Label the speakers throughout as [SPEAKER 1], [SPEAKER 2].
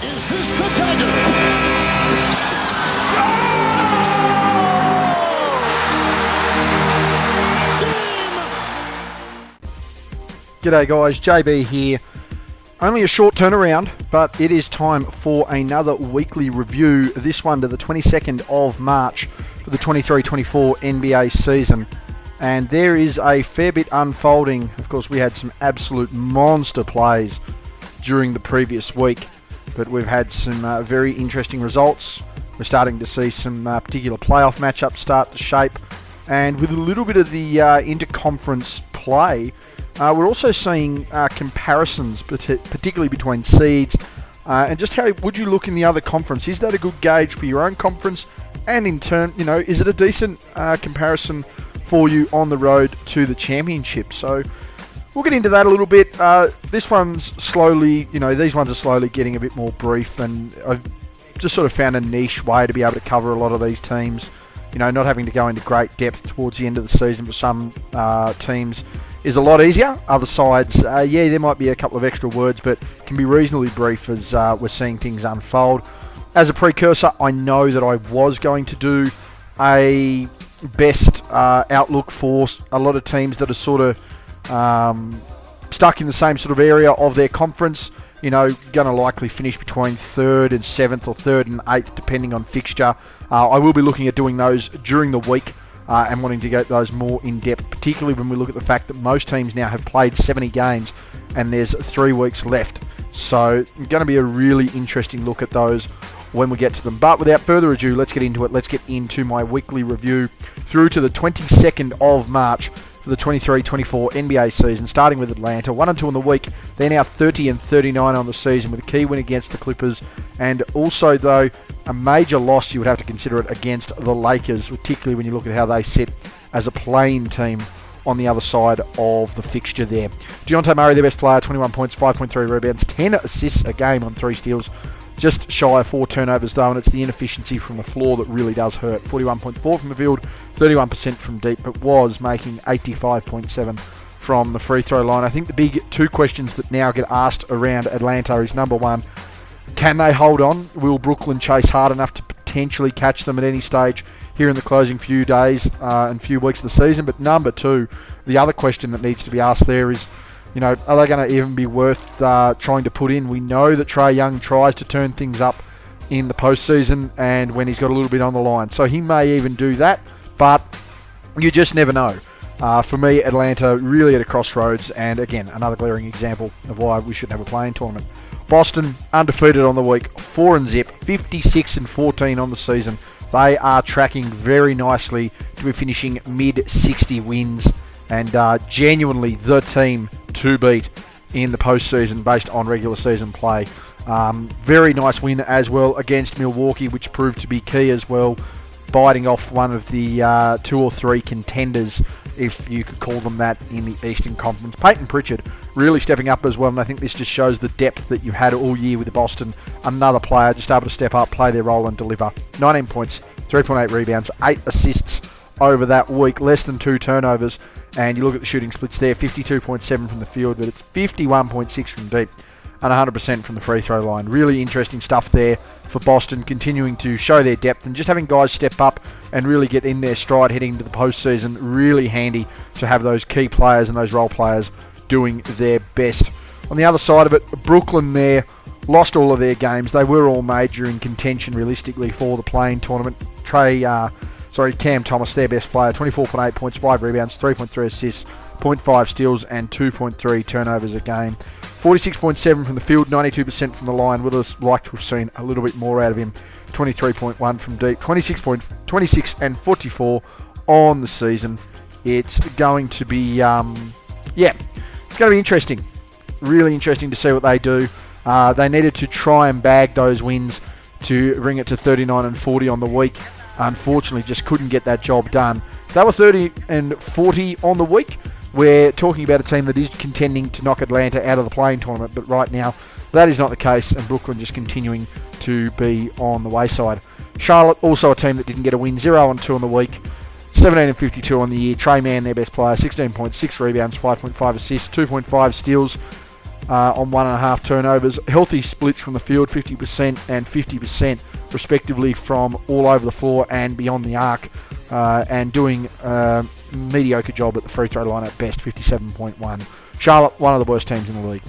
[SPEAKER 1] Is this the dagger?
[SPEAKER 2] G'day guys, JB here. Only a short turnaround, but it is time for another weekly review, this one to the 22nd of March for the 23-24 NBA season. And there is a fair bit unfolding. Of course, we had some absolute monster plays during the previous week, but we've had some very interesting results. We're starting to see some particular playoff matchups start to shape, and with a little bit of the interconference play, we're also seeing comparisons, particularly between seeds, and just how would you look in the other conference? Is that a good gauge for your own conference? And in turn, is it a decent comparison for you on the road to the championship? So we'll get into that a little bit. This one's slowly, these ones are slowly getting a bit more brief, and I've just sort of found a niche way to be able to cover a lot of these teams. Not having to go into great depth towards the end of the season for some teams is a lot easier. Other sides, there might be a couple of extra words, but can be reasonably brief as we're seeing things unfold. As a precursor, I know that I was going to do a best outlook for a lot of teams that are sort of stuck in the same sort of area of their conference. Going to likely finish between 3rd and 7th or 3rd and 8th, depending on fixture. I will be looking at doing those during the week. And wanting to get those more in depth, particularly when we look at the fact that most teams now have played 70 games and there's 3 weeks left. So it's going to be a really interesting look at those when we get to them. But without further ado, let's get into it. Let's get into my weekly review through to the 22nd of March for the 23-24 NBA season, starting with Atlanta. 1-2 on the week. They're now 30-39 on the season with a key win against the Clippers. And also, though, a major loss you would have to consider it against the Lakers, particularly when you look at how they sit as a playing team on the other side of the fixture there. Dejounte Murray, their best player, 21 points, 5.3 rebounds, 10 assists a game on 3 steals. Just shy of 4 turnovers though, and it's the inefficiency from the floor that really does hurt. 41.4 from the field, 31% from deep, but was making 85.7 from the free throw line. I think the big 2 questions that now get asked around Atlanta is, number 1, can they hold on? Will Brooklyn chase hard enough to potentially catch them at any stage here in the closing few days and few weeks of the season? But number 2, the other question that needs to be asked there is, are they going to even be worth trying to put in? We know that Trae Young tries to turn things up in the postseason and when he's got a little bit on the line. So he may even do that, but you just never know. For me, Atlanta really at a crossroads, and again, another glaring example of why we shouldn't have a playing tournament. Boston, undefeated on the week, 4-0, 56-14 on the season. They are tracking very nicely to be finishing mid-60 wins, and genuinely the team to beat in the postseason based on regular season play. Very nice win as well against Milwaukee, which proved to be key as well, biting off one of the 2 or 3 contenders, if you could call them that, in the Eastern Conference. Peyton Pritchard really stepping up as well, and I think this just shows the depth that you've had all year with Boston. Another player just able to step up, play their role and deliver. 19 points, 3.8 rebounds, 8 assists over that week, less than 2 turnovers. And you look at the shooting splits there, 52.7 from the field, but it's 51.6 from deep and 100% from the free throw line. Really interesting stuff there for Boston, continuing to show their depth and just having guys step up and really get in their stride heading into the postseason. Really handy to have those key players and those role players doing their best. On the other side of it, Brooklyn there lost all of their games. They were all major in contention realistically for the play-in tournament. Cam Thomas, their best player, 24.8 points, 5 rebounds, 3.3 assists, 0.5 steals and 2.3 turnovers a game. 46.7 from the field, 92% from the line. Would have liked to have seen a little bit more out of him. 23.1 from deep, 26 and 44 on the season. It's going to be, it's going to be interesting. Really interesting to see what they do. They needed to try and bag those wins to bring it to 39-40 on the week. Unfortunately, just couldn't get that job done. They were 30-40 on the week. We're talking about a team that is contending to knock Atlanta out of the play-in tournament, but right now that is not the case, and Brooklyn just continuing to be on the wayside. Charlotte, also a team that didn't get a win, 0-2 on the week, 17-52 on the year. Trey Mann, their best player, 16 points, 6 rebounds, 5.5 assists, 2.5 steals. on 1.5 turnovers. Healthy splits from the field, 50% and 50% respectively from all over the floor and beyond the arc, and doing a mediocre job at the free throw line at best, 57.1. Charlotte, one of the worst teams in the league.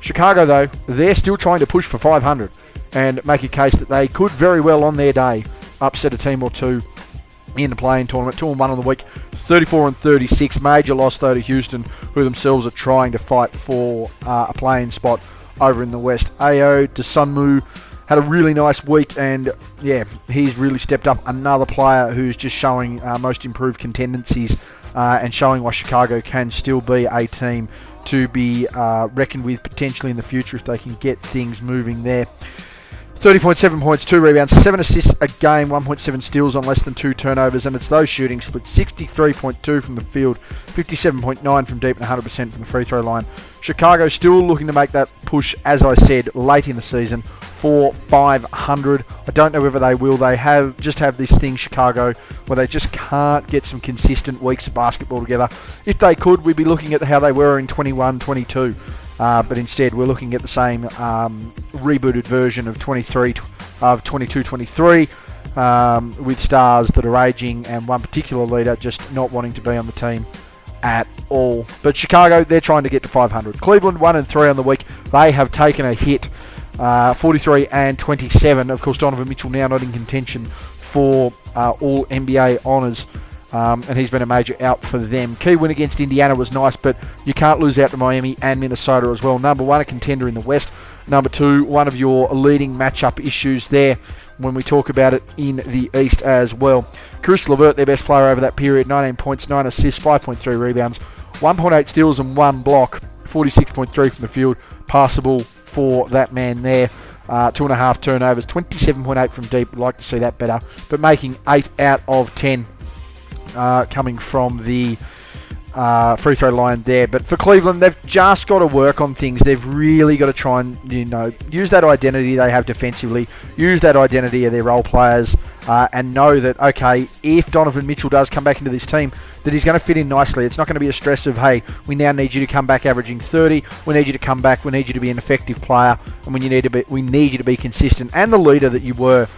[SPEAKER 2] Chicago, though, they're still trying to push for 500 and make a case that they could very well on their day upset a team or two in the play-in tournament. 2-1 on the week, 34-36. Major loss though to Houston, who themselves are trying to fight for a play-in spot over in the West. Ao Desunmu had a really nice week, and yeah, he's really stepped up. Another player who's just showing most improved tendencies and showing why Chicago can still be a team to be reckoned with potentially in the future if they can get things moving there. 30.7 points, 2 rebounds, 7 assists a game, 1.7 steals on less than 2 turnovers, and it's those shooting splits, 63.2 from the field, 57.9 from deep, and 100% from the free throw line. Chicago still looking to make that push, as I said, late in the season for 500. I don't know whether they will. They have this thing, Chicago, where they just can't get some consistent weeks of basketball together. If they could, we'd be looking at how they were in 21-22. But instead, we're looking at the same rebooted version of 22-23 with stars that are aging and one particular leader just not wanting to be on the team at all. But Chicago, they're trying to get to 500. Cleveland, 1-3 on the week. They have taken a hit, 43-27. Of course, Donovan Mitchell now not in contention for all NBA honours. And he's been a major out for them. Key win against Indiana was nice, but you can't lose out to Miami and Minnesota as well. Number 1, a contender in the West. Number 2, one of your leading matchup issues there when we talk about it in the East as well. Chris LeVert, their best player over that period, 19 points, 9 assists, 5.3 rebounds, 1.8 steals and 1 block, 46.3 from the field. Passable for that man there. 2.5 turnovers, 27.8 from deep. I'd like to see that better, but making 8 out of 10 coming from the free throw line there. But for Cleveland, they've just got to work on things. They've really got to try and use that identity they have defensively, use that identity of their role players, and know that, okay, if Donovan Mitchell does come back into this team, that he's going to fit in nicely. It's not going to be a stress of, hey, we now need you to come back averaging 30, we need you to come back, we need you to be an effective player, and we need you to be consistent and the leader that you were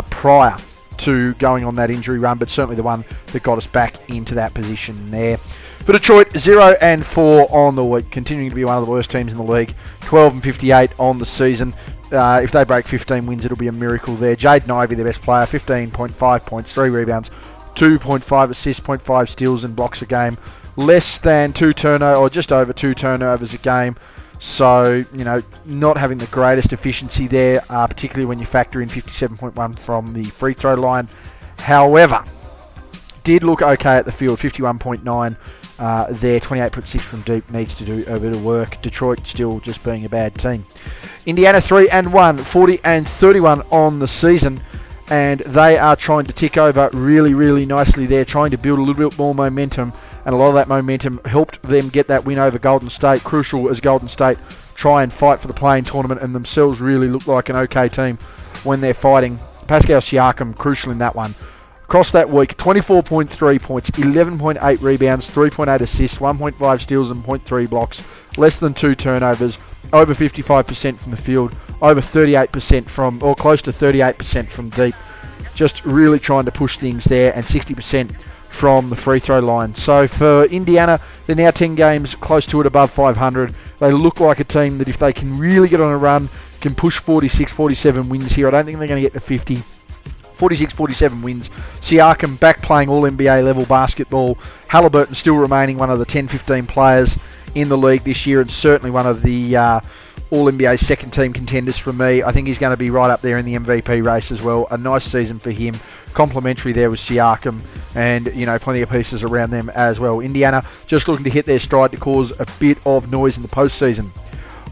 [SPEAKER 2] prior to going on that injury run, but certainly the one that got us back into that position there. For Detroit, 0-4 on the week, continuing to be one of the worst teams in the league, 12-58 on the season. If they break 15 wins, it'll be a miracle there. Jaden Ivey, their best player, 15.5 points, 3 rebounds, 2.5 assists, 0.5 steals and blocks a game. Less than 2 turnovers, or just over 2 turnovers a game. So, not having the greatest efficiency there, particularly when you factor in 57.1 from the free throw line. However, did look okay at the field, 51.9 there, 28.6 from deep, needs to do a bit of work. Detroit still just being a bad team. Indiana 3-1, 40-31 on the season, and they are trying to tick over really, really nicely. They're trying to build a little bit more momentum, and a lot of that momentum helped them get that win over Golden State. Crucial as Golden State try and fight for the play-in tournament and themselves really look like an okay team when they're fighting. Pascal Siakam, crucial in that one. Across that week, 24.3 points, 11.8 rebounds, 3.8 assists, 1.5 steals and 0.3 blocks, less than 2 turnovers, over 55% from the field, over 38% from, or close to 38% from deep. Just really trying to push things there, and 60% from the free throw line. So for Indiana, they're now 10 games close to it, above 500. They look like a team that if they can really get on a run, can push 46, 47 wins here. I don't think they're going to get to 50. 46, 47 wins. Siakam back playing all NBA level basketball. Halliburton still remaining one of the 10, 15 players in the league this year, and certainly one of the All-NBA second team contenders for me. I think he's going to be right up there in the MVP race as well. A nice season for him. Complimentary there with Siakam, and plenty of pieces around them as well. Indiana just looking to hit their stride to cause a bit of noise in the postseason.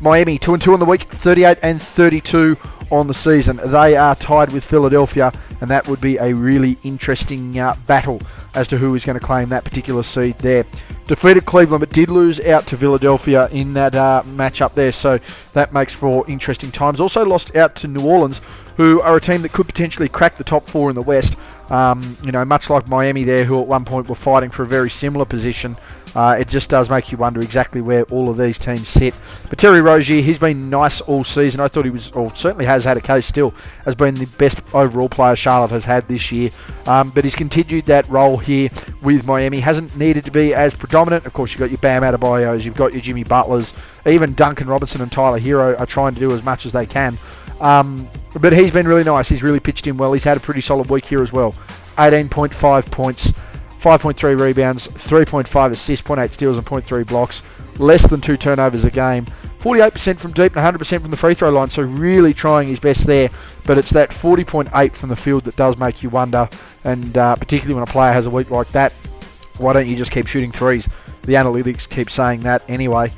[SPEAKER 2] Miami 2-2 on the week, 38-32 on the season. They are tied with Philadelphia, and that would be a really interesting battle as to who is going to claim that particular seed there. Defeated Cleveland, but did lose out to Philadelphia in that matchup there, so that makes for interesting times. Also lost out to New Orleans, who are a team that could potentially crack the top 4 in the West. Much like Miami there, who at one point were fighting for a very similar position. It just does make you wonder exactly where all of these teams sit. But Terry Rozier, he's been nice all season. I thought he was, or certainly has had a case still, has been the best overall player Charlotte has had this year. But he's continued that role here with Miami. Hasn't needed to be as predominant. Of course, you've got your Bam Adebayos, you've got your Jimmy Butlers, even Duncan Robinson and Tyler Hero are trying to do as much as they can. But he's been really nice. He's really pitched in well. He's had a pretty solid week here as well. 18.5 points, 5.3 rebounds, 3.5 assists, 0.8 steals and 0.3 blocks. Less than 2 turnovers a game. 48% from deep and 100% from the free throw line, so really trying his best there. But it's that 40.8 from the field that does make you wonder, and particularly when a player has a week like that, why don't you just keep shooting threes? The analytics keep saying that anyway.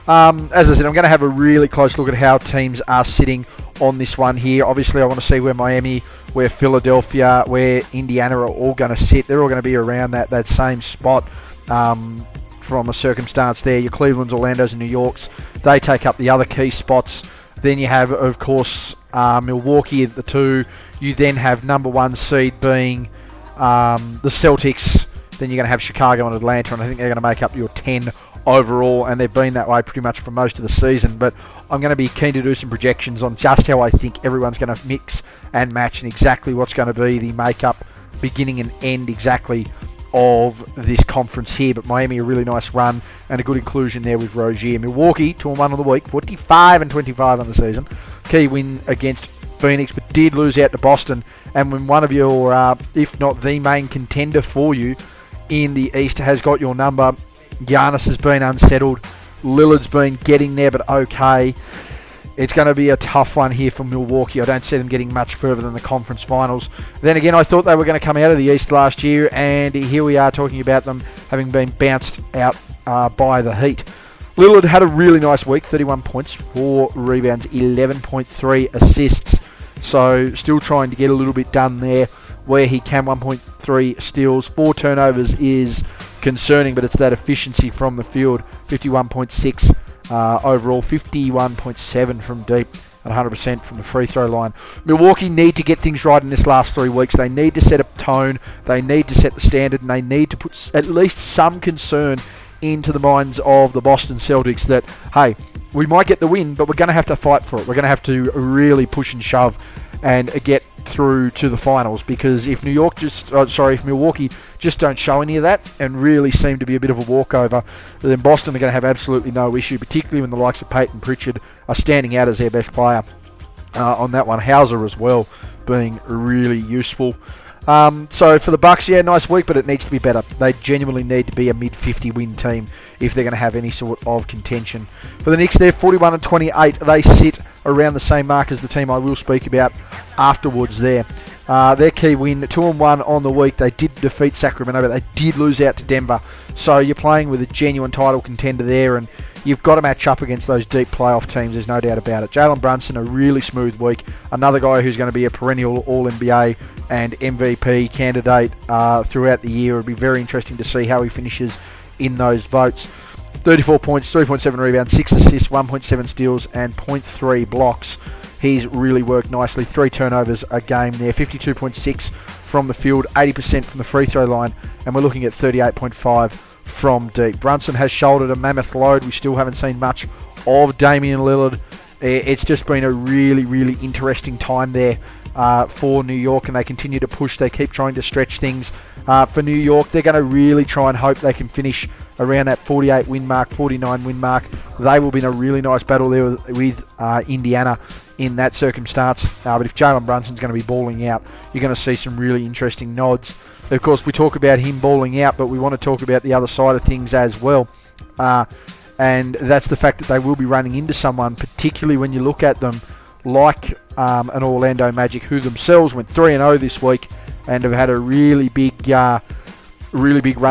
[SPEAKER 2] As I said, I'm going to have a really close look at how teams are sitting on this one here. Obviously, I want to see where Miami, where Philadelphia, where Indiana are all going to sit. They're all going to be around that same spot from a circumstance there. Your Clevelands, Orlandos, and New Yorks, they take up the other key spots. Then you have, of course, Milwaukee at the 2. You then have number 1 seed being the Celtics. Then you're going to have Chicago and Atlanta, and I think they're going to make up your 10 overall, and they've been that way pretty much for most of the season. But I'm going to be keen to do some projections on just how I think everyone's going to mix and match and exactly what's going to be the makeup, beginning and end exactly of this conference here. But Miami, a really nice run and a good inclusion there with Rozier. Milwaukee, 2-1 on the week, 45-25 on the season. Key win against Phoenix, but did lose out to Boston. And when one of your, if not the main contender for you in the East has got your number, Giannis has been unsettled. Lillard's been getting there, but okay. It's going to be a tough one here for Milwaukee. I don't see them getting much further than the conference finals. Then again, I thought they were going to come out of the East last year, and here we are talking about them having been bounced out by the Heat. Lillard had a really nice week, 31 points, 4 rebounds, 11.3 assists. So still trying to get a little bit done there where he can. 1.3 steals, 4 turnovers is concerning, but it's that efficiency from the field. 51.6 overall, 51.7 from deep, and 100% from the free throw line. Milwaukee need to get things right in this last 3 weeks. They need to set a tone, they need to set the standard, and they need to put at least some concern into the minds of the Boston Celtics that, hey, we might get the win, but we're going to have to fight for it. We're going to have to really push and shove and get through to the finals, because if Milwaukee just don't show any of that and really seem to be a bit of a walkover, then Boston are going to have absolutely no issue, particularly when the likes of Peyton Pritchard are standing out as their best player on that one. Hauser as well being really useful. So for the Bucks, yeah, nice week, but it needs to be better. They genuinely need to be a mid-50 win team if they're going to have any sort of contention. For the Knicks, they're 41-28. They sit around the same mark as the team I will speak about afterwards there. Their key win, 2-1 on the week. They did defeat Sacramento, but they did lose out to Denver. So you're playing with a genuine title contender there, and you've got to match up against those deep playoff teams, there's no doubt about it. Jalen Brunson, a really smooth week. Another guy who's going to be a perennial All-NBA and MVP candidate throughout the year. It'll be very interesting to see how he finishes in those votes. 34 points, 3.7 rebounds, 6 assists, 1.7 steals, and 0.3 blocks. He's really worked nicely. 3 turnovers a game there. 52.6 from the field, 80% from the free throw line, and we're looking at 38.5 from deep. Brunson has shouldered a mammoth load. We still haven't seen much of Damian Lillard. It's just been a really, really interesting time there for New York, and they continue to push. They keep trying to stretch things. For New York, they're going to really try and hope they can finish around that 48 win mark, 49 win mark. They will be in a really nice battle there with Indiana in that circumstance. But if Jalen Brunson's going to be balling out, you're going to see some really interesting nods. Of course, we talk about him balling out, but we want to talk about the other side of things as well. And that's the fact that they will be running into someone, particularly when you look at them like an Orlando Magic, who themselves went 3-0 this week and have had a really big run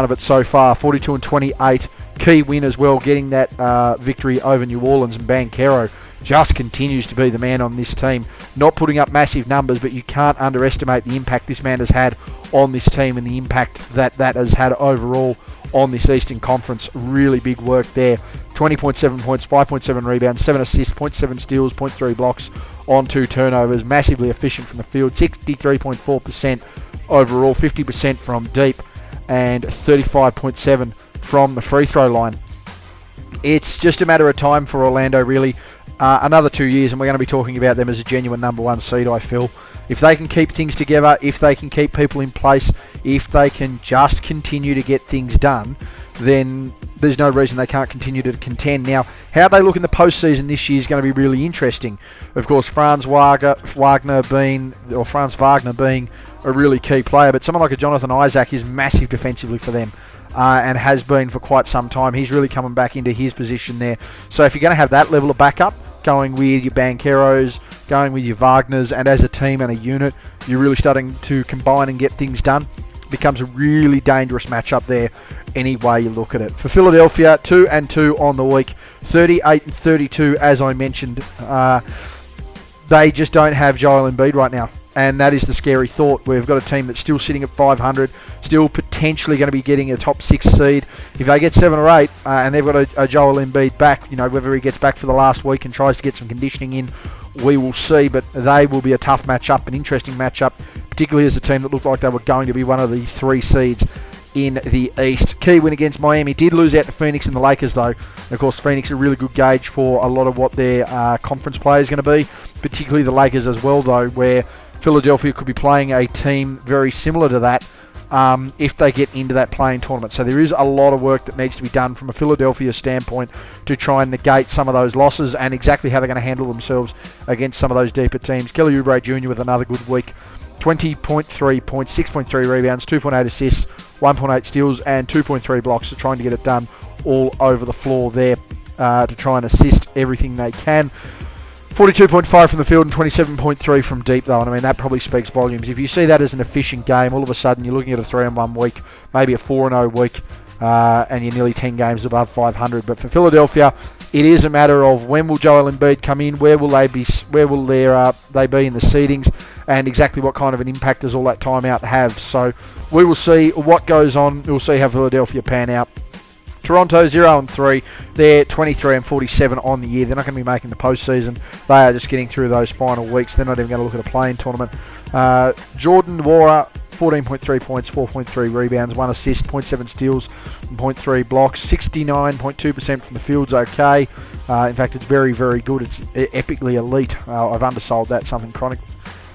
[SPEAKER 2] of it so far. 42-28, key win as well, getting that victory over New Orleans, and Banchero just continues to be the man on this team. Not putting up massive numbers, but you can't underestimate the impact this man has had on this team and the impact that has had overall on this Eastern Conference. Really big work there. 20.7 points, 5.7 rebounds, 7 assists, 0.7 steals, 0.3 blocks on 2 turnovers. Massively efficient from the field, 63.4% overall, 50% from deep, and 35.7 from the free throw line. It's just a matter of time for Orlando, really. Another 2 years, and we're going to be talking about them as a genuine number one seed, I feel. If they can keep things together, if they can keep people in place, if they can just continue to get things done, then there's no reason they can't continue to contend. Now, how they look in the postseason this year is going to be really interesting. Of course, Franz Wagner being a really key player, but someone like a Jonathan Isaac is massive defensively for them. And has been for quite some time. He's really coming back into his position there. So if you're going to have that level of backup, going with your Bancheros, going with your Wagners, and as a team and a unit, you're really starting to combine and get things done. It becomes a really dangerous matchup there any way you look at it. For Philadelphia, 2-2 on the week, 38-32 as I mentioned. They just don't have Joel Embiid right now. And that is the scary thought. We've got a team that's still sitting at 500, still potentially going to be getting a top 6 seed. If they get 7 or 8, and they've got a Joel Embiid back, whether he gets back for the last week and tries to get some conditioning in, we will see. But they will be a tough matchup, an interesting matchup, particularly as a team that looked like they were going to be one of the 3 seeds in the East. Key win against Miami. Did lose out to Phoenix and the Lakers, though. And of course, Phoenix are a really good gauge for a lot of what their conference play is going to be, particularly the Lakers as well, though, where Philadelphia could be playing a team very similar to that if they get into that playing tournament. So there is a lot of work that needs to be done from a Philadelphia standpoint to try and negate some of those losses and exactly how they're going to handle themselves against some of those deeper teams. Kelly Oubre Jr. with another good week. 20.3 points, 6.3 rebounds, 2.8 assists, 1.8 steals, and 2.3 blocks. So trying to get it done all over the floor there to try and assist everything they can. 42.5 from the field and 27.3 from deep, though, and I mean, that probably speaks volumes. If you see that as an efficient game, all of a sudden you're looking at a 3-1 week, maybe a 4-0 week, and you're nearly 10 games above 500. But for Philadelphia, it is a matter of when will Joel Embiid come in, where will they be in the seedings, and exactly what kind of an impact does all that timeout have. So we will see what goes on. We'll see how Philadelphia pan out. Toronto 0-3. They're 23-47 on the year. They're not going to be making the postseason. They are just getting through those final weeks. They're not even going to look at a play-in tournament. Jordan Nwora, 14.3 points, 4.3 rebounds, 1 assist, 0.7 steals, 0.3 blocks, 69.2% from the field's okay. In fact, it's very, very good. It's epically elite. I've undersold that, something chronic.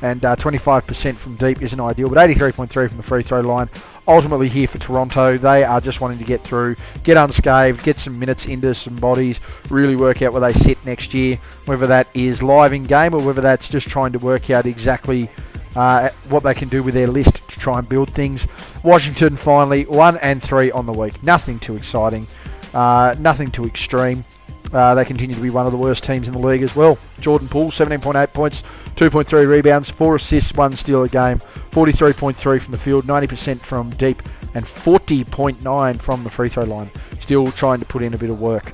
[SPEAKER 2] And 25% from deep isn't ideal, but 83.3 from the free throw line. Ultimately here for Toronto, they are just wanting to get through, get unscathed, get some minutes into some bodies, really work out where they sit next year, whether that is live in game or whether that's just trying to work out exactly what they can do with their list to try and build things. Washington finally 1-3 on the week. Nothing too exciting, nothing too extreme. They continue to be one of the worst teams in the league as well. Jordan Poole, 17.8 points, 2.3 rebounds, 4 assists, 1 steal a game, 43.3 from the field, 90% from deep, and 40.9 from the free throw line. Still trying to put in a bit of work.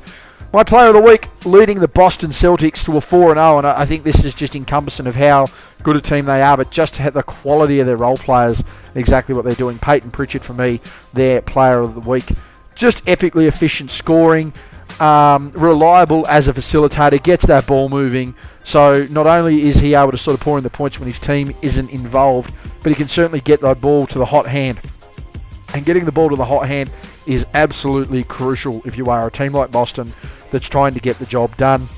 [SPEAKER 2] My player of the week, leading the Boston Celtics to a 4-0, and I think this is just encompassing of how good a team they are, but just the quality of their role players, exactly what they're doing. Peyton Pritchard, for me, their player of the week. Just epically efficient scoring. Reliable as a facilitator, gets that ball moving. So not only is he able to sort of pour in the points when his team isn't involved, but he can certainly get the ball to the hot hand. And getting the ball to the hot hand is absolutely crucial if you are a team like Boston that's trying to get the job done.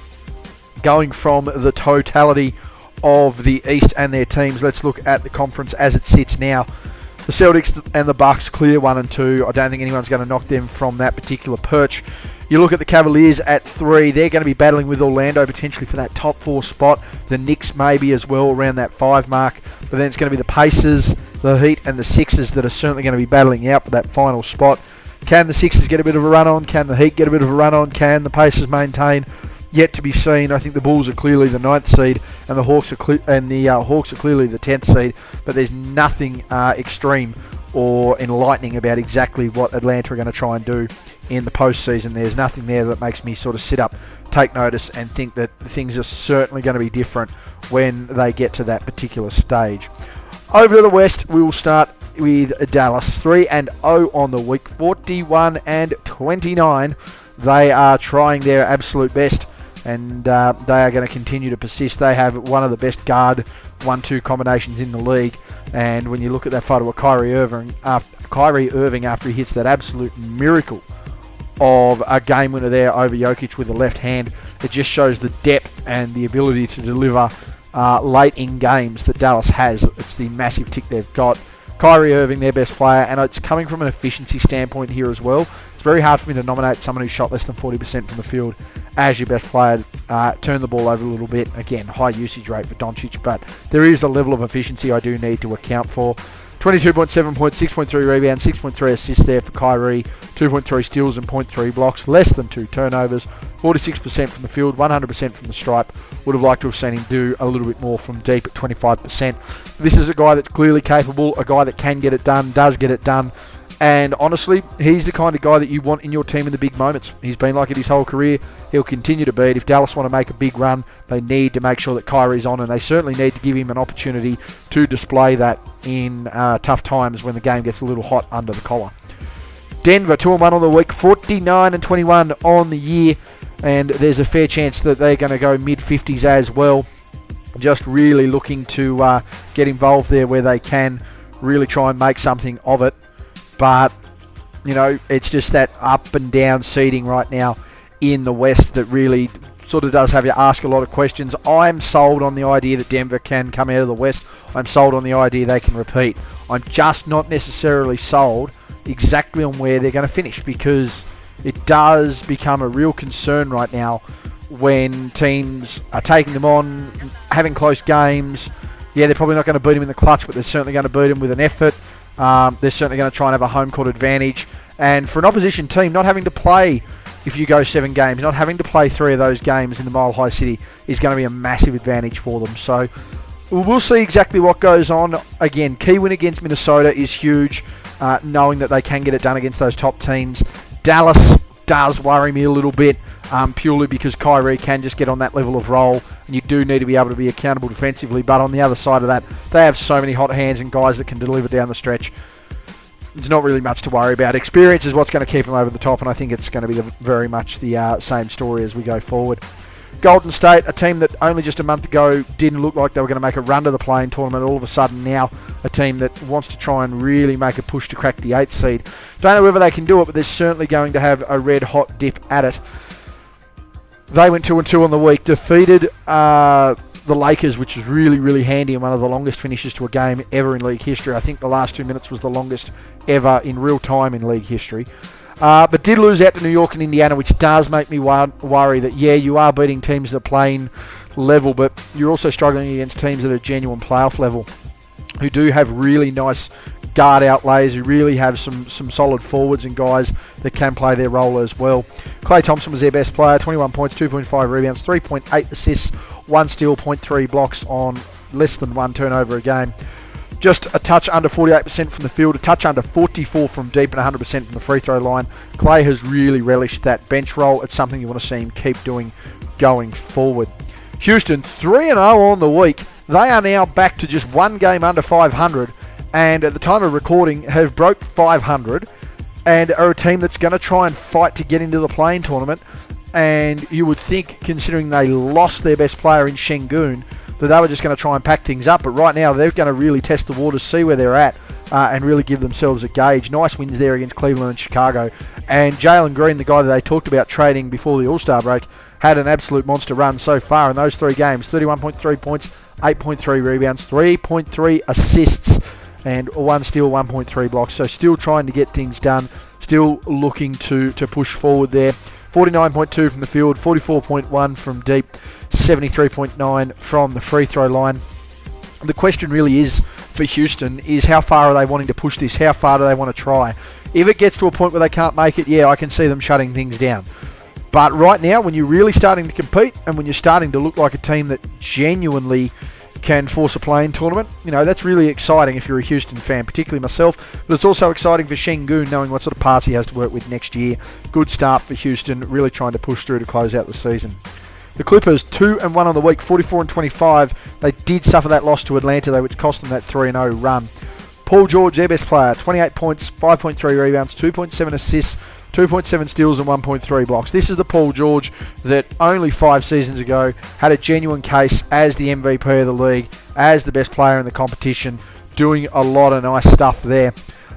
[SPEAKER 2] Going from the totality of the East and their teams, let's look at the conference as it sits now. The Celtics and the Bucks clear 1 and 2. I don't think anyone's going to knock them from that particular perch. You look at the Cavaliers at 3. They're going to be battling with Orlando potentially for that top 4 spot. The Knicks maybe as well around that 5 mark. But then it's going to be the Pacers, the Heat and the Sixers that are certainly going to be battling out for that final spot. Can the Sixers get a bit of a run on? Can the Heat get a bit of a run on? Can the Pacers maintain? Yet to be seen. I think the Bulls are clearly the 9th seed, and the Hawks are clearly the 10th seed. But there's nothing extreme or enlightening about exactly what Atlanta are going to try and do in the postseason. There's nothing there that makes me sort of sit up, take notice, and think that things are certainly going to be different when they get to that particular stage. Over to the West, we will start with Dallas, 3-0 on the week, 41-29. They are trying their absolute best, and they are going to continue to persist. They have one of the best guard 1-2 combinations in the league, and when you look at that photo of Kyrie Irving after he hits that absolute miracle of a game winner there over Jokic with the left hand. It just shows the depth and the ability to deliver late in games that Dallas has. It's the massive tick they've got. Kyrie Irving, their best player, and it's coming from an efficiency standpoint here as well. It's very hard for me to nominate someone who shot less than 40% from the field as your best player. Turn the ball over a little bit. Again, high usage rate for Doncic, but there is a level of efficiency I do need to account for. 22.7 points, 6.3 rebounds, 6.3 assists there for Kyrie, 2.3 steals and 0.3 blocks, less than 2 turnovers, 46% from the field, 100% from the stripe. Would have liked to have seen him do a little bit more from deep at 25%. This is a guy that's clearly capable, a guy that can get it done, does get it done, and honestly, he's the kind of guy that you want in your team in the big moments. He's been like it his whole career. He'll continue to be it. If Dallas want to make a big run, they need to make sure that Kyrie's on, and they certainly need to give him an opportunity to display that in tough times when the game gets a little hot under the collar. Denver, 2-1 on the week, 49-21 on the year, and there's a fair chance that they're going to go mid-50s as well. Just really looking to get involved there where they can, really try and make something of it. But, you know, it's just that up and down seeding right now in the West that really sort of does have you ask a lot of questions. I'm sold on the idea that Denver can come out of the West. I'm sold on the idea they can repeat. I'm just not necessarily sold exactly on where they're going to finish, because it does become a real concern right now when teams are taking them on, having close games. Yeah, they're probably not going to beat them in the clutch, but they're certainly going to beat them with an effort. They're certainly going to try and have a home court advantage. And for an opposition team, not having to play, if you go 7 games, not having to play 3 of those games in the Mile High City is going to be a massive advantage for them. So we'll see exactly what goes on. Again, key win against Minnesota is huge, knowing that they can get it done against those top teams. Dallas does worry me a little bit, purely because Kyrie can just get on that level of roll, and you do need to be able to be accountable defensively. But on the other side of that, they have so many hot hands and guys that can deliver down the stretch. There's not really much to worry about. Experience is what's going to keep them over the top, and I think it's going to be very much the same story as we go forward. Golden State, a team that only just a month ago didn't look like they were going to make a run to the play-in tournament, all of a sudden now a team that wants to try and really make a push to crack the 8th seed. Don't know whether they can do it, but they're certainly going to have a red-hot dip at it. They went 2-2 on the week, defeated the Lakers, which is really, really handy, and one of the longest finishes to a game ever in league history. I think the last 2 minutes was the longest ever in real time in league history. But did lose out to New York and Indiana, which does make me worry that, yeah, you are beating teams at a playing level, but you're also struggling against teams at a genuine playoff level who do have really nice guard outlays, who really have some solid forwards and guys that can play their role as well. Klay Thompson was their best player, 21 points, 2.5 rebounds, 3.8 assists, 1 steal, 0.3 blocks on less than 1 turnover a game. Just a touch under 48% from the field, a touch under 44% from deep, and 100% from the free throw line. Klay has really relished that bench role. It's something you want to see him keep doing going forward. Houston, 3-0 on the week. They are now back to just 1 game under 500, and at the time of recording have broke 500, and are a team that's going to try and fight to get into the play-in tournament. And you would think, considering they lost their best player in Şengün, that they were just going to try and pack things up. But right now, they're going to really test the waters, see where they're at, and really give themselves a gauge. Nice wins there against Cleveland and Chicago. And Jalen Green, the guy that they talked about trading before the All-Star break, had an absolute monster run so far in those 3 games. 31.3 points, 8.3 rebounds, 3.3 assists, and 1 steal, 1.3 blocks. So still trying to get things done, still looking to push forward there. 49.2 from the field, 44.1 from deep, 73.9 from the free throw line. The question really is for Houston is how far are they wanting to push this? How far do they want to try? If it gets to a point where they can't make it, yeah, I can see them shutting things down. But right now, when you're really starting to compete and when you're starting to look like a team that genuinely can force a play-in tournament, you know, that's really exciting if you're a Houston fan, particularly myself. But it's also exciting for Şengün, knowing what sort of parts he has to work with next year. Good start for Houston, really trying to push through to close out the season. The Clippers, 2-1 on the week, 44-25. They did suffer that loss to Atlanta, though, which cost them that 3-0 run. Paul George, their best player, 28 points, 5.3 rebounds, 2.7 assists, 2.7 steals and 1.3 blocks. This is the Paul George that only 5 seasons ago had a genuine case as the MVP of the league, as the best player in the competition, doing a lot of nice stuff there.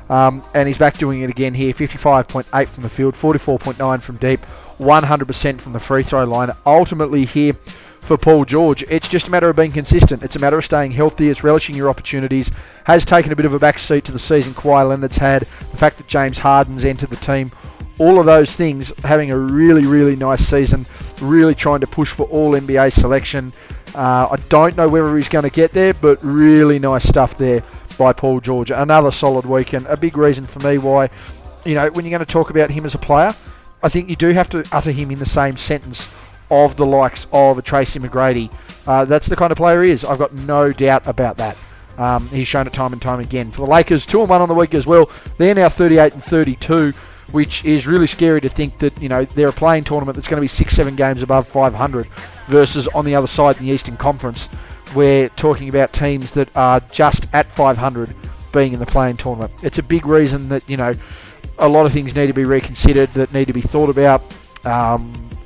[SPEAKER 2] And he's back doing it again here. 55.8 from the field, 44.9 from deep, 100% from the free throw line. Ultimately here for Paul George, it's just a matter of being consistent. It's a matter of staying healthy. It's relishing your opportunities. Has taken a bit of a backseat to the season Kawhi Leonard's had. The fact that James Harden's entered the team. All of those things, having a really, really nice season. Really trying to push for all NBA selection. I don't know whether he's going to get there, but really nice stuff there by Paul George. Another solid weekend. A big reason for me why, when you're going to talk about him as a player, I think you do have to utter him in the same sentence of the likes of a Tracy McGrady. That's the kind of player he is. I've got no doubt about that. He's shown it time and time again. For the Lakers, 2-1 on the week as well. They're now 38-32, which is really scary to think that, they're a playing tournament that's going to be 6-7 games above 500 versus on the other side in the Eastern Conference, we're talking about teams that are just at 500 being in the playing tournament. It's a big reason that, a lot of things need to be reconsidered, that need to be thought about,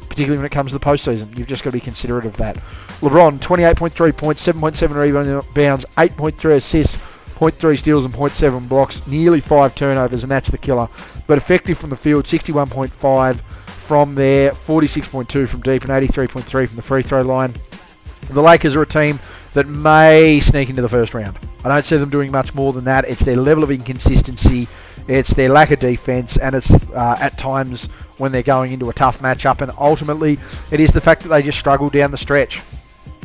[SPEAKER 2] particularly when it comes to the postseason. You've just got to be considerate of that. LeBron, 28.3 points, 7.7 rebounds, 8.3 assists, 0.3 steals and 0.7 blocks, nearly 5 turnovers, and that's the killer. But effective from the field, 61.5 from there, 46.2 from deep, and 83.3 from the free throw line. The Lakers are a team that may sneak into the first round. I don't see them doing much more than that. It's their level of inconsistency, it's their lack of defense, and it's at times when they're going into a tough matchup, and ultimately it is the fact that they just struggle down the stretch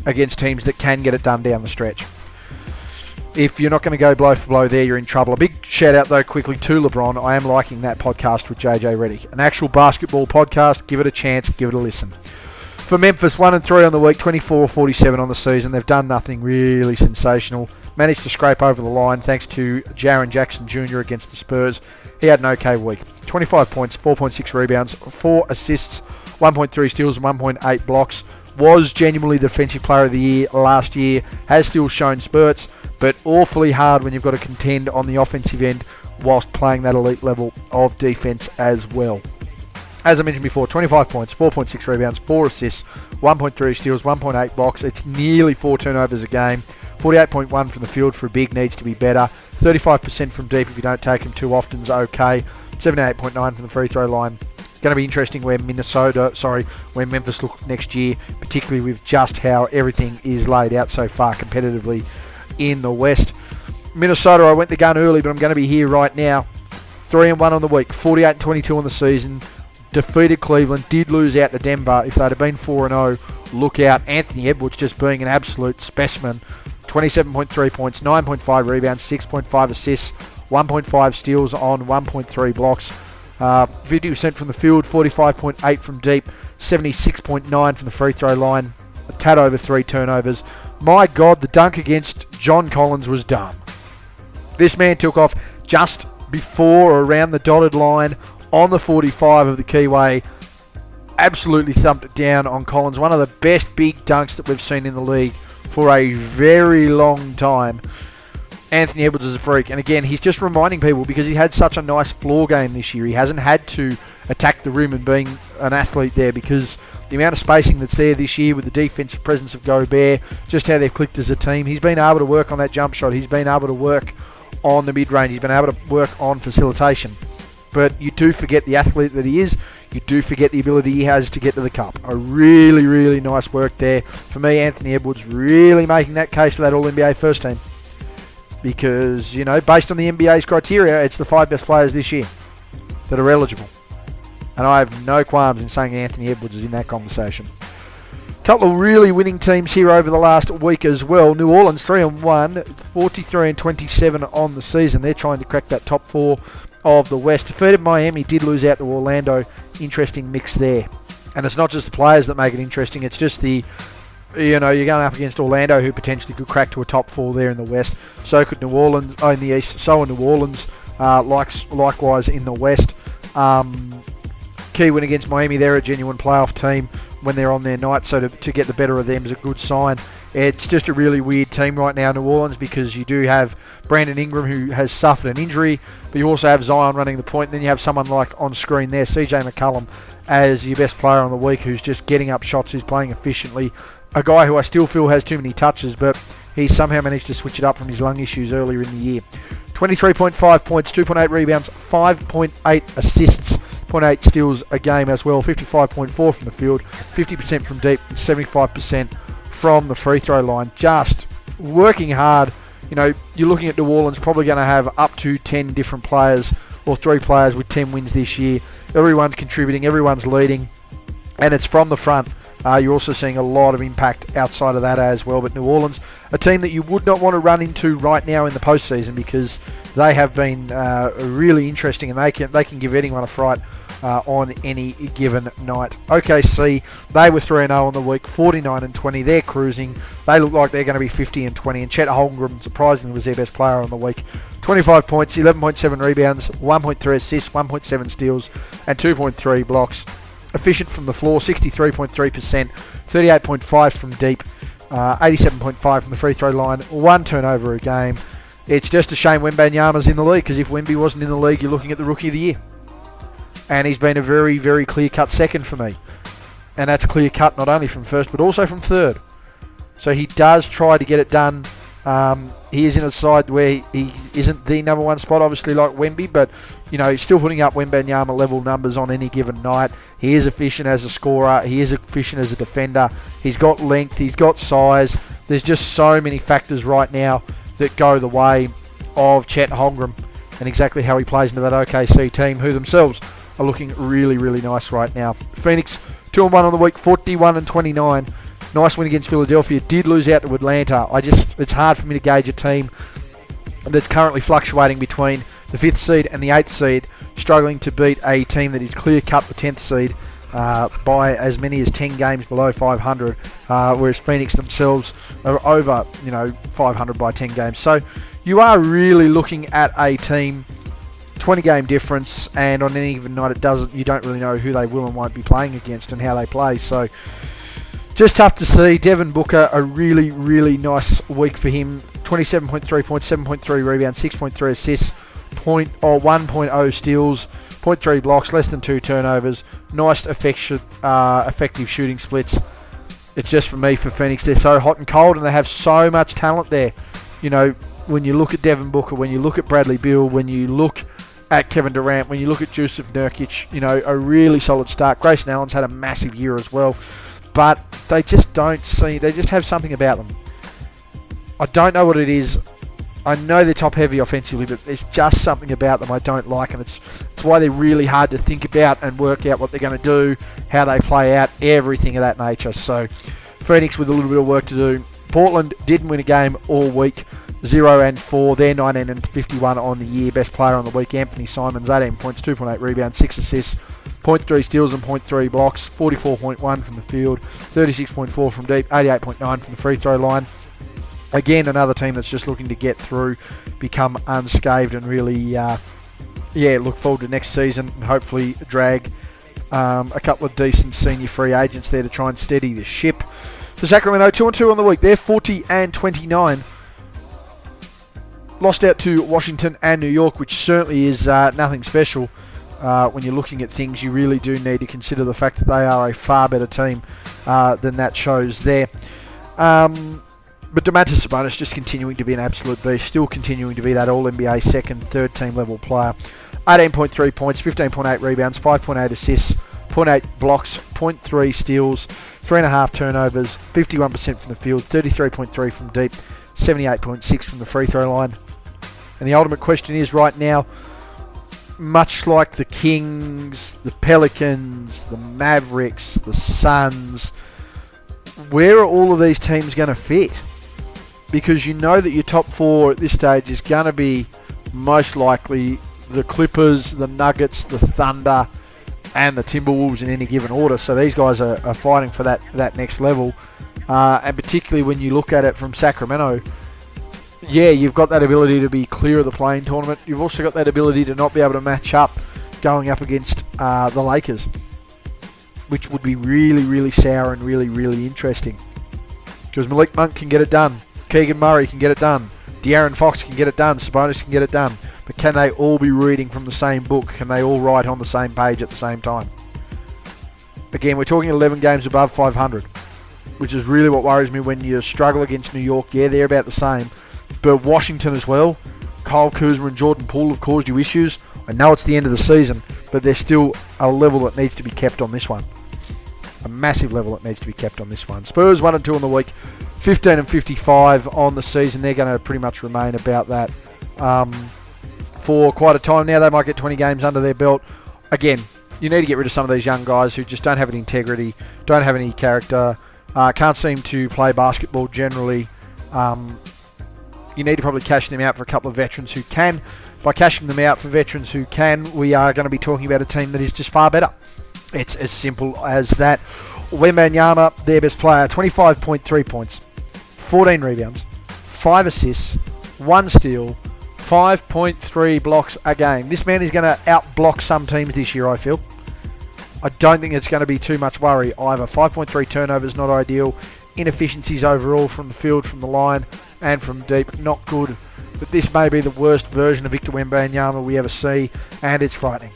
[SPEAKER 2] against teams that can get it done down the stretch. If you're not going to go blow for blow there, you're in trouble. A big shout out though quickly to LeBron. I am liking that podcast with JJ Redick. An actual basketball podcast. Give it a chance, give it a listen. For Memphis, 1-3 on the week, 24-47 on the season. They've done nothing really sensational. Managed to scrape over the line thanks to Jaren Jackson Jr. against the Spurs. He had an okay week. 25 points, 4.6 rebounds, 4 assists, 1.3 steals and 1.8 blocks. Was genuinely the Defensive Player of the Year last year. Has still shown spurts, but awfully hard when you've got to contend on the offensive end whilst playing that elite level of defense as well. As I mentioned before, 25 points, 4.6 rebounds, 4 assists, 1.3 steals, 1.8 blocks. It's nearly 4 turnovers a game. 48.1 from the field for a big needs to be better. 35% from deep if you don't take them too often is okay. 78.9 from the free throw line. Going to be interesting where Memphis look next year, particularly with just how everything is laid out so far competitively in the West. Minnesota, I went the gun early, but I'm going to be here right now. 3-1 on the week, 48-22 on the season. Defeated Cleveland, did lose out to Denver. If they'd have been 4-0, look out. Anthony Edwards just being an absolute specimen. 27.3 points, 9.5 rebounds, 6.5 assists, 1.5 steals on 1.3 blocks. 50% from the field, 45.8 from deep, 76.9 from the free throw line. A tad over 3 turnovers. My God, the dunk against John Collins was done. This man took off just before or around the dotted line on the 45 of the Keyway. Absolutely thumped it down on Collins. One of the best big dunks that we've seen in the league for a very long time. Anthony Edwards is a freak. And again, he's just reminding people because he had such a nice floor game this year. He hasn't had to attack the rim and being an athlete there because the amount of spacing that's there this year with the defensive presence of Gobert, just how they've clicked as a team. He's been able to work on that jump shot. He's been able to work on the mid-range. He's been able to work on facilitation. But you do forget the athlete that he is. You do forget the ability he has to get to the cup. A really, really nice work there. For me, Anthony Edwards really making that case for that All-NBA first team. Because, based on the NBA's criteria, it's the 5 best players this year that are eligible. And I have no qualms in saying Anthony Edwards is in that conversation. Couple of really winning teams here over the last week as well. New Orleans 3-1, 43-27 on the season. They're trying to crack that top 4 of the West. Defeated Miami, did lose out to Orlando. Interesting mix there. And it's not just the players that make it interesting, it's just the, you're going up against Orlando, who potentially could crack to a top 4 there in the West. So could New Orleans, in the East, so are New Orleans, likewise in the West. Key win against Miami, they're a genuine playoff team when they're on their night, so to get the better of them is a good sign. It's just a really weird team right now, New Orleans, because you do have Brandon Ingram, who has suffered an injury, but you also have Zion running the point, and then you have someone like on screen there, CJ McCollum, as your best player on the week, who's just getting up shots, who's playing efficiently. A guy who I still feel has too many touches, but he somehow managed to switch it up from his lung issues earlier in the year. 23.5 points, 2.8 rebounds, 5.8 assists, 0.8 steals a game as well. 55.4 from the field, 50% from deep, and 75% from the free throw line. Just working hard. You know, you're looking at New Orleans probably going to have up to 10 different players or 3 players with 10 wins this year. Everyone's contributing, everyone's leading, and it's from the front. You're also seeing a lot of impact outside of that as well. But New Orleans, a team that you would not want to run into right now in the postseason, because they have been really interesting, and they can give anyone a fright on any given night. OKC, they were 3-0 on the week, 49-20. They're cruising. They look like they're going to be 50-20. And Chet Holmgren, surprisingly, was their best player on the week. 25 points, 11.7 rebounds, 1.3 assists, 1.7 steals, and 2.3 blocks. Efficient from the floor, 63.3%, 38.5 from deep, 87.5 from the free throw line, 1 turnover a game. It's just a shame Wembanyama's in the league, because if Wemby wasn't in the league, you're looking at the Rookie of the Year. And he's been a very, very clear-cut second for me. And that's clear-cut not only from first, but also from third. So he does try to get it done. He is in a side where he isn't the number one spot, obviously, like Wemby, but, you know, he's still putting up Wembanyama level numbers on any given night. He is efficient as a scorer. He is efficient as a defender. He's got length. He's got size. There's just so many factors right now that go the way of Chet Holmgren and exactly how he plays into that OKC team, who themselves are looking really, really nice right now. Phoenix, 2-1 on the week, 41-29. Nice win against Philadelphia. Did lose out to Atlanta. It's hard for me to gauge a team that's currently fluctuating between the 5th seed and the 8th seed, struggling to beat a team that is clear-cut the 10th seed by as many as 10 games below 500, whereas Phoenix themselves are over, 500 by 10 games. So you are really looking at a team, 20-game difference, and on any given night you don't really know who they will and won't be playing against and how they play. So just tough to see. Devin Booker, a really, really nice week for him. 27.3 points, 7.3 rebounds, 6.3 assists, 1.0 steals, 0.3 blocks, less than 2 turnovers. Nice effective shooting splits. It's just for me, for Phoenix, they're so hot and cold, and they have so much talent there. You know, when you look at Devin Booker, when you look at Bradley Beal, when you look at Kevin Durant, when you look at Jusuf Nurkic, a really solid start. Grayson Allen's had a massive year as well. But they just they just have something about them. I don't know what it is. I know they're top heavy offensively, but there's just something about them I don't like, and it's why they're really hard to think about and work out what they're going to do, how they play out, everything of that nature. So Phoenix with a little bit of work to do. Portland didn't win a game all week, 0-4. They're 19-51 on the year. Best player on the week, Anthony Simons, 18 points, 2.8 rebounds, 6 assists, 0.3 steals and 0.3 blocks, 44.1 from the field, 36.4 from deep, 88.9 from the free throw line. Again, another team that's just looking to get through, become unscathed, and really, look forward to next season and hopefully drag a couple of decent senior free agents there to try and steady the ship. For Sacramento, 2-2 on the week. They're 40-29. Lost out to Washington and New York, which certainly is nothing special. When you're looking at things, you really do need to consider the fact that they are a far better team than that shows there. But Domantas Sabonis just continuing to be an absolute beast, still continuing to be that All-NBA second, third team level player. 18.3 points, 15.8 rebounds, 5.8 assists, 0.8 blocks, 0.3 steals, 3.5 turnovers, 51% from the field, 33.3 from deep, 78.6 from the free throw line. And the ultimate question is right now, much like the Kings, the Pelicans, the Mavericks, the Suns, where are all of these teams going to fit? Because you know that your top 4 at this stage is going to be most likely the Clippers, the Nuggets, the Thunder, and the Timberwolves in any given order. So these guys are fighting for that next level. And particularly when you look at it from Sacramento, yeah, you've got that ability to be clear of the play-in tournament. You've also got that ability to not be able to match up going up against the Lakers, which would be really, really sour and really, really interesting. Because Malik Monk can get it done. Keegan Murray can get it done. De'Aaron Fox can get it done. Sabonis can get it done. But can they all be reading from the same book? Can they all write on the same page at the same time? Again, we're talking 11 games above 500, which is really what worries me when you struggle against New York. Yeah, they're about the same. But Washington as well, Kyle Kuzma and Jordan Poole have caused you issues. I know it's the end of the season, but there's still a level that needs to be kept on this one. A massive level that needs to be kept on this one. Spurs 1 and 2 on the week, 15 and 55 on the season. They're going to pretty much remain about that for quite a time now. They might get 20 games under their belt. Again, you need to get rid of some of these young guys who just don't have any integrity, don't have any character, can't seem to play basketball generally. You need to probably cash them out for a couple of veterans who can. By cashing them out for veterans who can, we are going to be talking about a team that is just far better. It's as simple as that. Wembanyama, their best player, 25.3 points, 14 rebounds, 5 assists, 1 steal, 5.3 blocks a game. This man is going to out-block some teams this year, I feel. I don't think it's going to be too much worry either. 5.3 turnovers, not ideal. Inefficiencies overall from the field, from the line, and from deep, not good. But this may be the worst version of Victor Wembanyama we ever see, and it's frightening.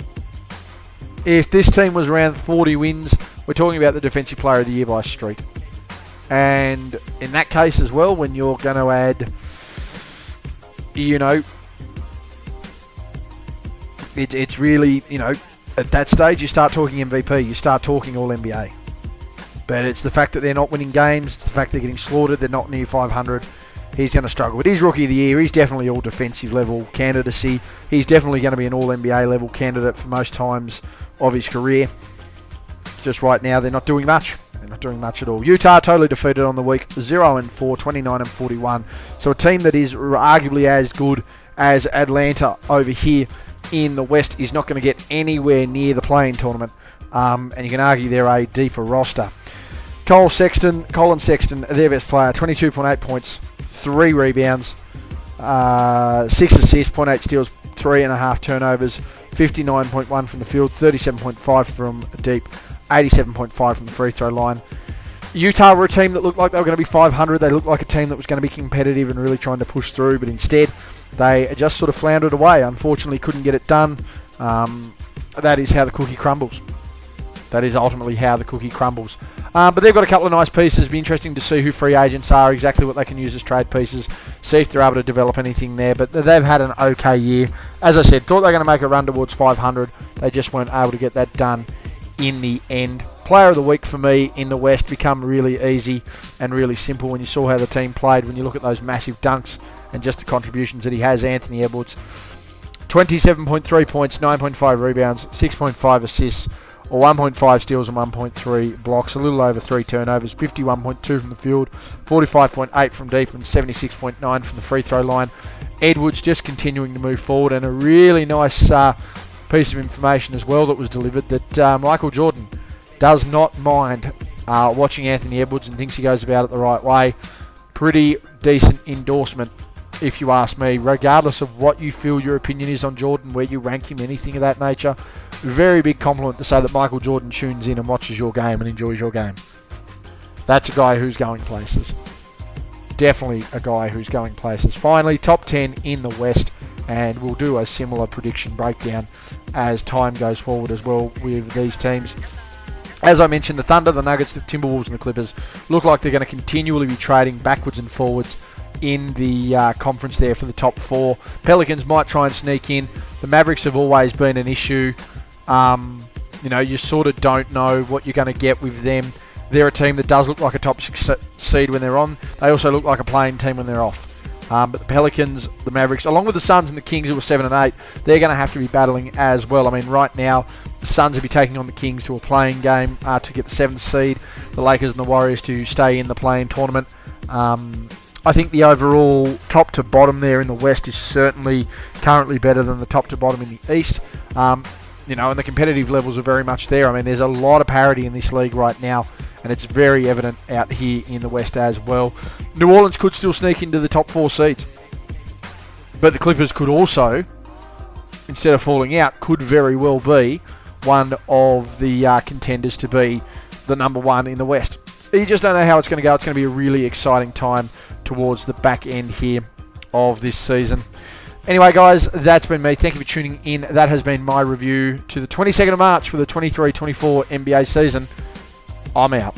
[SPEAKER 2] If this team was around 40 wins, we're talking about the Defensive Player of the Year by street. And in that case as well, when you're going to add, it's really, at that stage you start talking MVP, you start talking All-NBA. But it's the fact that they're not winning games, it's the fact they're getting slaughtered, they're not near 500. He's going to struggle. But he's Rookie of the Year. He's definitely all defensive level candidacy. He's definitely going to be an All-NBA level candidate for most times of his career. Just right now, they're not doing much. They're not doing much at all. Utah totally defeated on the week. 0 and 4, 29 and 41. So a team that is arguably as good as Atlanta over here in the West is not going to get anywhere near the play-in tournament. And you can argue they're a deeper roster. Colin Sexton, their best player, 22.8 points, 3 rebounds, 6 assists, 0.8 steals, 3.5 turnovers, 59.1 from the field, 37.5 from deep, 87.5 from the free throw line. Utah were a team that looked like they were going to be 500. They looked like a team that was going to be competitive and really trying to push through, but instead they just sort of floundered away. Unfortunately, couldn't get it done. That is how the cookie crumbles. That is ultimately how the cookie crumbles. But they've got a couple of nice pieces. It'll be interesting to see who free agents are, exactly what they can use as trade pieces, see if they're able to develop anything there. But they've had an okay year. As I said, thought they were going to make a run towards 500. They just weren't able to get that done in the end. Player of the week for me in the West become really easy and really simple when you saw how the team played, when you look at those massive dunks and just the contributions that he has. Anthony Edwards, 27.3 points, 9.5 rebounds, 6.5 assists, or 1.5 steals and 1.3 blocks, a little over 3 turnovers, 51.2 from the field, 45.8 from deep, and 76.9 from the free throw line. Edwards just continuing to move forward, and a really nice piece of information as well that was delivered, that Michael Jordan does not mind watching Anthony Edwards and thinks he goes about it the right way. Pretty decent endorsement, if you ask me, regardless of what you feel your opinion is on Jordan, where you rank him, anything of that nature. Very big compliment to say that Michael Jordan tunes in and watches your game and enjoys your game. That's a guy who's going places. Definitely a guy who's going places. Finally, top 10 in the West, and we'll do a similar prediction breakdown as time goes forward as well with these teams. As I mentioned, the Thunder, the Nuggets, the Timberwolves and the Clippers look like they're going to continually be trading backwards and forwards in the conference there for the top 4. Pelicans might try and sneak in. The Mavericks have always been an issue. You sort of don't know what you're going to get with them. They're a team that does look like a top 6 seed when they're on. They also look like a playing team when they're off. But the Pelicans, the Mavericks, along with the Suns and the Kings, who were 7 and 8, they're going to have to be battling as well. I mean, right now, the Suns will be taking on the Kings to a playing game to get the 7th seed. The Lakers and the Warriors to stay in the playing tournament. I think the overall top to bottom there in the West is certainly currently better than the top to bottom in the East. And the competitive levels are very much there. I mean, there's a lot of parity in this league right now, and it's very evident out here in the West as well. New Orleans could still sneak into the top 4 seeds, but the Clippers could also, instead of falling out, could very well be one of the contenders to be the number 1 in the West. You just don't know how it's going to go. It's going to be a really exciting time towards the back end here of this season. Anyway, guys, that's been me. Thank you for tuning in. That has been my review to the 22nd of March for the 23-24 NBA season. I'm out.